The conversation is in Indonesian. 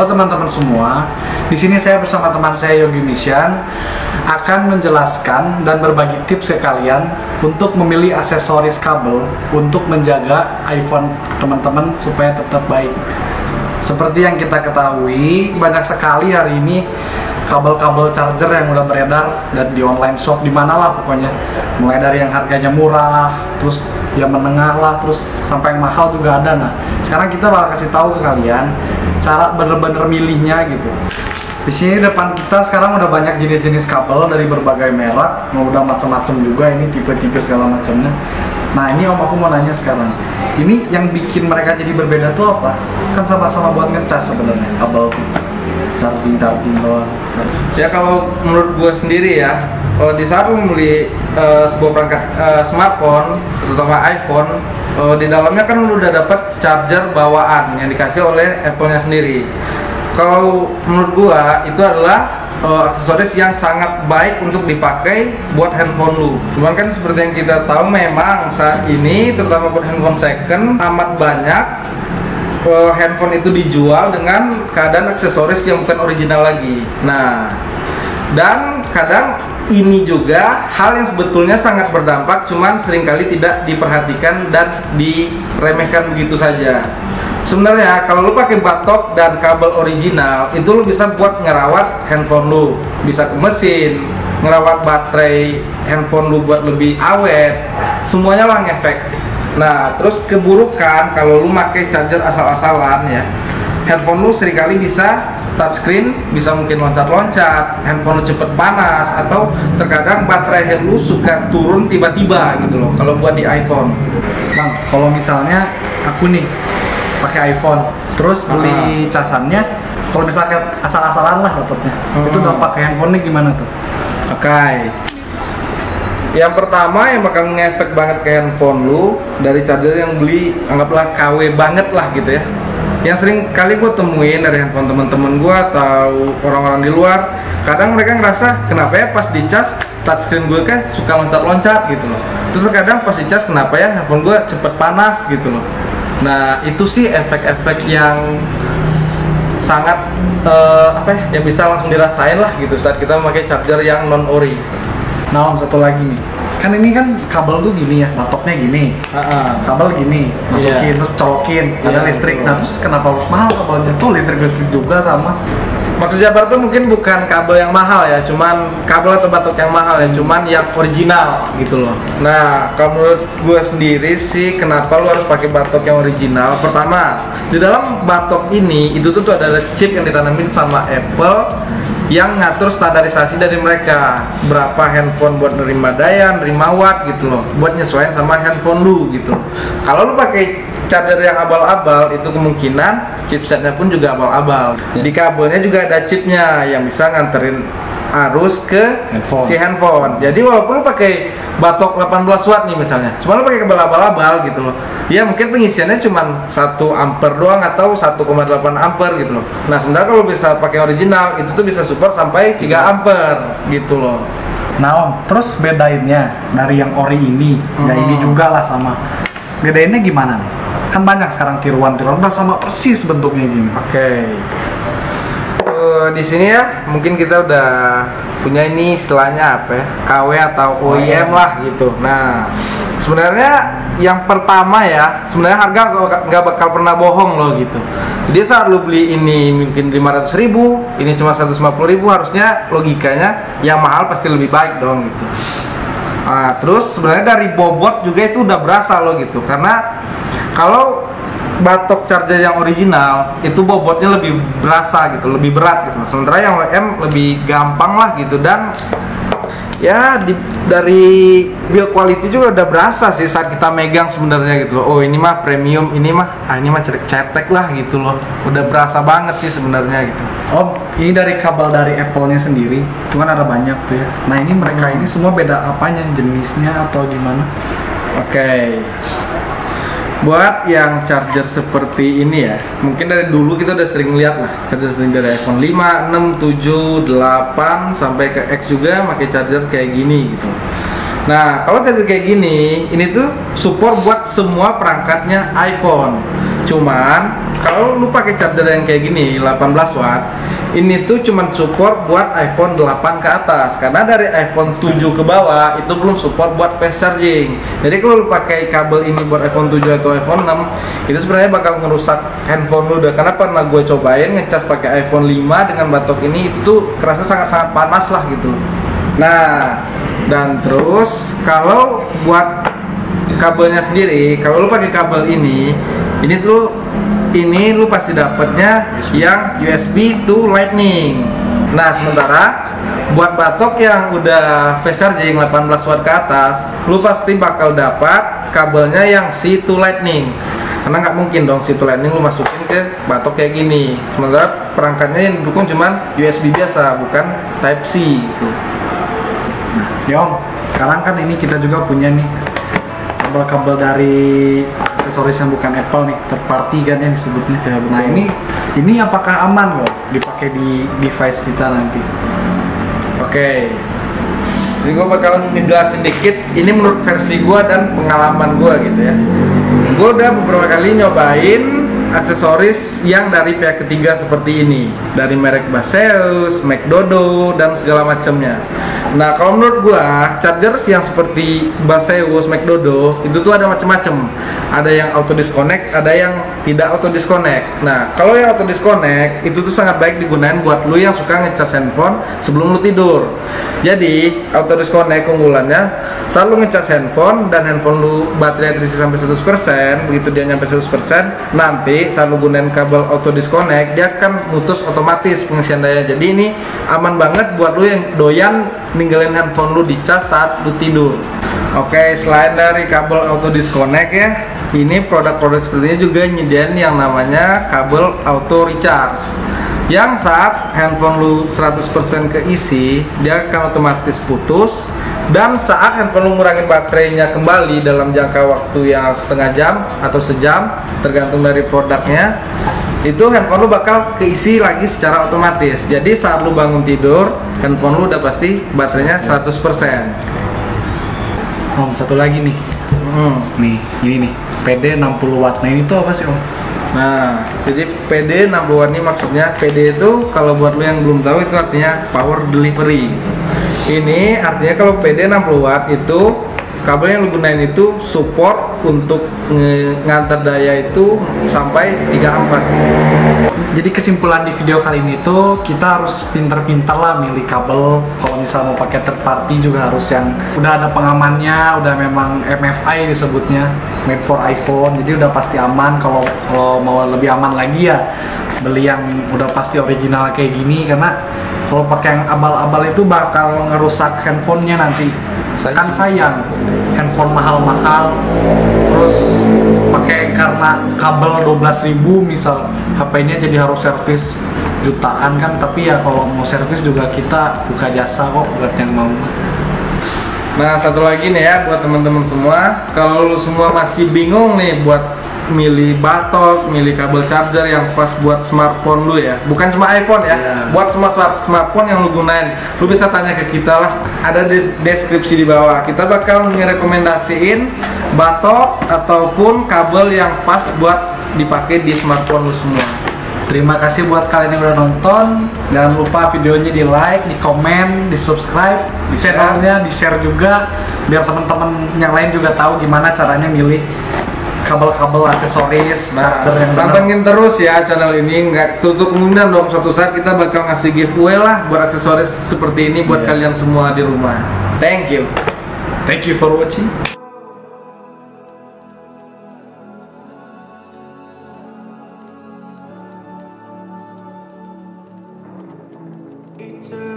buat teman-teman semua, di sini saya bersama teman saya Yogi Mission akan menjelaskan dan berbagi tips ke kalian untuk memilih aksesoris kabel untuk menjaga iPhone teman-teman supaya tetap baik. Seperti yang kita ketahui, banyak sekali hari ini kabel-kabel charger yang udah beredar dan di online shop di mana lah pokoknya, mulai dari yang harganya murah, terus yang menengah lah, terus sampai yang mahal juga ada. Nah, sekarang kita bakal kasih tahu ke kalian cara bener-bener milihnya gitu. Di sini depan kita sekarang udah banyak jenis-jenis kabel dari berbagai merek, udah macam-macam juga, ini tipe-tipe segala macamnya. Nah, ini om aku mau nanya sekarang, ini yang bikin mereka jadi berbeda tuh apa? Kan sama-sama buat ngecas sebenarnya kabel charging doang. Ya kalau menurut gue sendiri ya, di saat lu beli sebuah perangkat smartphone, terutama iPhone, di dalamnya kan lu udah dapat charger bawaan yang dikasih oleh Apple-nya sendiri. Kalau menurut gua itu adalah aksesoris yang sangat baik untuk dipakai buat handphone lu. Cuman kan seperti yang kita tahu memang saat ini terutama buat handphone second amat banyak handphone itu dijual dengan keadaan aksesoris yang bukan original lagi. Nah, dan kadang ini juga hal yang sebetulnya sangat berdampak, cuman seringkali tidak diperhatikan dan diremehkan begitu saja. Sebenarnya kalau lu pakai batok dan kabel original, itu lu bisa buat ngerawat handphone lu, bisa ke mesin, ngerawat baterai handphone lu buat lebih awet, semuanya lah ngefek. Nah, terus keburukan kalau lu pakai charger asal-asalan ya, handphone lu seringkali bisa touchscreen, bisa mungkin loncat-loncat, handphone lu cepet panas, atau terkadang baterai lu suka turun tiba-tiba gitu loh kalau buat di iPhone. Bang, kalau misalnya aku nih pakai iPhone, terus beli casannya, kalau misalnya asal-asalan lah laptopnya, itu nggak pakai handphone nih gimana tuh? Oke. Yang pertama yang bakal ngefek banget ke handphone lu dari charger yang beli anggaplah KW banget lah gitu ya. Yang sering kali gue temuin dari handphone teman-teman gue atau orang-orang di luar, kadang mereka ngerasa kenapa ya pas dicas touchscreen gue kan suka loncat-loncat gitu loh. Terus kadang pas dicas kenapa ya handphone gue cepet panas gitu loh. Nah, itu sih efek-efek yang sangat yang bisa langsung dirasain lah gitu saat kita memakai charger yang non ori. Nah, om, satu lagi nih, kan ini kan kabel tuh gini ya, batoknya gini, kabel gini, masukin terus colokin, ada listrik. Nah, terus kenapa harus mahal kabelnya? Tuh listrik juga sama. Maksud Jabar tuh mungkin bukan kabel yang mahal ya, cuman kabel atau batok yang mahal ya, cuman yang original gitu loh. Nah, kalau menurut gue sendiri sih, kenapa lu harus pakai batok yang original? Pertama, di dalam batok ini itu tuh ada chip yang ditanamin sama Apple yang ngatur standarisasi dari mereka, berapa handphone buat nerima daya, nerima watt gitu loh, buat nyesuaiin sama handphone lu gitu. Kalau lu pakai charger yang abal-abal, itu kemungkinan chipsetnya pun juga abal-abal. Di kabelnya juga ada chipnya yang bisa nganterin arus ke si handphone. Jadi walaupun lu pakai batok 18 watt nih misalnya, cuma lu pakai kabel abal-abal gitu loh, ya mungkin pengisiannya cuma 1 ampere doang atau 1,8 ampere gitu loh. Nah, sementara kalau bisa pakai original itu tuh bisa support sampai 3 ampere gitu loh. Nah, om, terus bedainnya dari yang ori ini, ya ini juga lah sama. Bedainnya gimana nih? Kan banyak sekarang tiruan udah sama persis bentuknya gini. Oke. Di sini ya mungkin kita udah punya ini istilahnya apa ya, KW atau OEM lah gitu. Nah, sebenarnya yang pertama ya, sebenarnya harga nggak bakal pernah bohong loh gitu. Jadi saat lu beli ini mungkin 500.000, ini cuma 150.000, harusnya logikanya yang mahal pasti lebih baik dong gitu. Nah, terus sebenarnya dari bobot juga itu udah berasa loh gitu, karena kalau batok charger yang original itu bobotnya lebih berasa gitu, lebih berat gitu. Sementara yang OEM lebih gampang lah gitu, dan ya dari build quality juga udah berasa sih saat kita megang sebenarnya gitu loh. Oh, ini mah premium, ini mah cetek lah gitu loh. Udah berasa banget sih sebenarnya gitu. Oh, ini dari kabel dari Apple-nya sendiri, itu kan ada banyak tuh ya. Nah, ini mereka ini semua beda apanya, jenisnya atau gimana? Oke. Buat yang charger seperti ini ya, mungkin dari dulu kita udah sering lihat lah charger dari iPhone 5, 6, 7, 8 sampai ke X juga pakai charger kayak gini gitu. Nah, kalau charger kayak gini, ini tuh support buat semua perangkatnya iPhone. Cuman kalau lu pakai charger yang kayak gini 18 watt, ini tuh cuman support buat iPhone 8 ke atas, karena dari iPhone 7 ke bawah itu belum support buat fast charging. Jadi kalau lu pakai kabel ini buat iPhone 7 atau iPhone 6, itu sebenarnya bakal ngerusak handphone lu. Karena pernah gue cobain ngecas pakai iPhone 5 dengan batok ini, itu kerasa sangat-sangat panas lah gitu. Nah, dan terus kalau buat kabelnya sendiri, kalau lu pakai kabel ini lu pasti dapatnya yang USB to Lightning. Nah, sementara buat batok yang udah fast charging 18 watt ke atas, lu pasti bakal dapat kabelnya yang C to Lightning. Karena nggak mungkin dong C to Lightning lu masukin ke batok kayak gini. Sementara perangkatnya yang didukung cuman USB biasa, bukan Type C gitu. Nah, Yong, sekarang kan ini kita juga punya nih kabel-kabel dari aksesoris yang bukan Apple nih, third party kan yang disebutnya. Ya, nah ini apakah aman loh dipakai di device kita nanti? Oke, jadi gue bakalan ngejelasin dikit. Ini menurut versi gue dan pengalaman gue gitu ya. Gue udah beberapa kali nyobain aksesoris yang dari pihak ketiga seperti ini, dari merek Baseus, McDodo, dan segala macamnya. Nah, kalau menurut gua, charger yang seperti Baseus, McDodo itu tuh ada macam-macam. Ada yang auto disconnect, ada yang tidak auto disconnect. Nah, kalau yang auto disconnect itu tuh sangat baik digunakan buat lu yang suka ngecas handphone sebelum lu tidur. Jadi, auto disconnect keunggulannya saat lu ngecas handphone dan handphone lu baterai terisi sampai 100%, begitu dia nyampe 100%, nanti saat lu gunain kabel auto disconnect dia akan mutus otomatis pengisian daya. Jadi ini aman banget buat lu yang doyan ninggalin handphone lu dicas saat lu tidur. Oke, selain dari kabel auto disconnect ya, ini produk-produk seperti ini juga nyediain yang namanya kabel auto recharge, yang saat handphone lu 100% keisi dia akan otomatis putus, dan saat handphone lu ngurangin baterainya kembali dalam jangka waktu yang setengah jam atau sejam tergantung dari produknya, itu handphone lu bakal keisi lagi secara otomatis. Jadi saat lu bangun tidur, handphone lu udah pasti baterainya 100%. Om, satu lagi nih. Nih, ini nih, PD 60 watt. Nah, ini tuh apa sih, Om? Nah, jadi PD 60 watt ini maksudnya, PD itu kalau buat lu yang belum tahu itu artinya power delivery. Ini artinya kalau PD 60 watt itu kabel yang lu gunain itu support untuk ngantar daya itu sampai 3 ampere. Jadi kesimpulan di video kali ini tuh kita harus pinter-pinter lah milih kabel. Kalau misalnya mau pakai third party juga harus yang udah ada pengamannya, udah memang MFI disebutnya, made for iPhone. Jadi udah pasti aman. Kalau mau lebih aman lagi ya beli yang udah pasti original kayak gini, karena kalau pakai yang abal-abal itu bakal ngerusak handphonenya nanti. Kan sayang, handphone mahal-mahal terus pakai karena kabel 12.000 misal, HP-nya jadi harus servis jutaan kan. Tapi ya kalau mau servis juga kita buka jasa kok buat yang mau. Nah, satu lagi nih ya buat teman-teman semua, kalau lu semua masih bingung nih buat milih batok, milih kabel charger yang pas buat smartphone lu ya, bukan cuma iPhone ya, buat semua smartphone yang lu gunain, lu bisa tanya ke kita lah, ada di deskripsi di bawah. Kita bakal ngerekomendasiin batok ataupun kabel yang pas buat dipakai di smartphone lu semua. Terima kasih buat kalian yang udah nonton. Jangan lupa videonya di like, di komen, di subscribe, di channelnya, di share juga, biar teman-teman yang lain juga tahu gimana caranya milih kabel-kabel aksesoris, charger yang pantengin terus ya channel ini, nggak tutup kemungkinan dong suatu saat kita bakal ngasih giveaway lah buat aksesoris seperti ini buat kalian semua di rumah. Thank you for watching. Eternal.